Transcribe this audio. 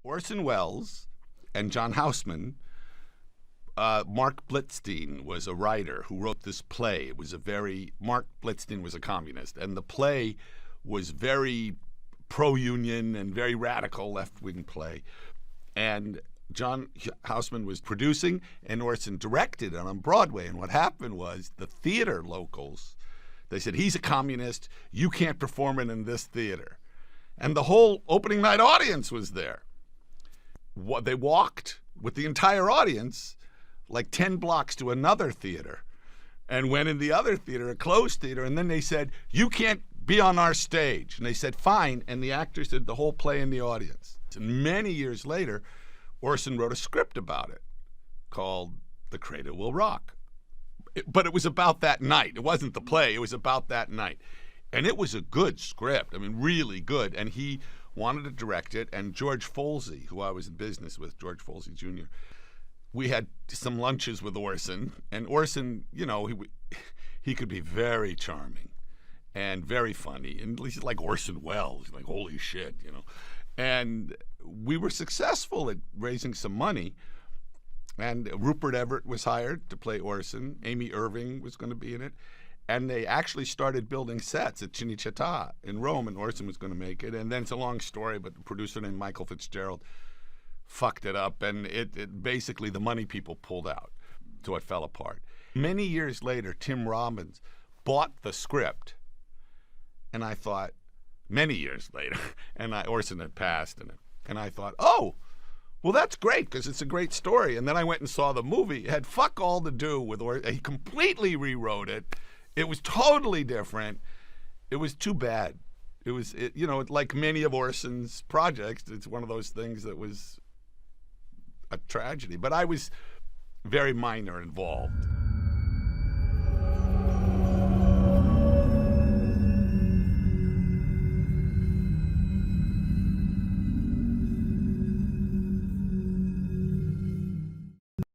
Orson Welles and John Houseman, Mark Blitzstein was a writer who wrote this play. Mark Blitzstein was a communist, and the play was very pro-union and very radical left-wing play. And John Houseman was producing, and Orson directed it on Broadway. And what happened was the theater locals, they said, he's a communist, you can't perform it in this theater. And the whole opening night audience was there. They walked with the entire audience like 10 blocks to another theater and went in the other theater, a closed theater, and then they said, you can't be on our stage. And they said, fine, and the actors did the whole play in the audience. And many years later, Orson wrote a script about it called The Cradle Will Rock. But it was about that night. It wasn't the play. It was about that night. And it was a good script. I mean, really good. And he wanted to direct it. And George Folsey, who I was in business with, George Folsey Jr., we had some lunches with Orson. And Orson, you know, he could be very charming and very funny. And he's like Orson Welles. Like, holy shit, you know. And we were successful at raising some money. And Rupert Everett was hired to play Orson. Amy Irving was going to be in it. And they actually started building sets at Cinecittà in Rome, and Orson was going to make it. And then it's a long story, but the producer named Michael Fitzgerald fucked it up, and it basically the money people pulled out, so it fell apart. Many years later, Tim Robbins bought the script, and I thought, many years later, and Orson had passed, and I thought, oh, well, that's great, because it's a great story. And then I went and saw the movie. It had fuck all to do with Orson. He completely rewrote it. It was totally different. It was too bad. It was, you know, like many of Orson's projects, it's one of those things that was a tragedy. But I was very minor involved.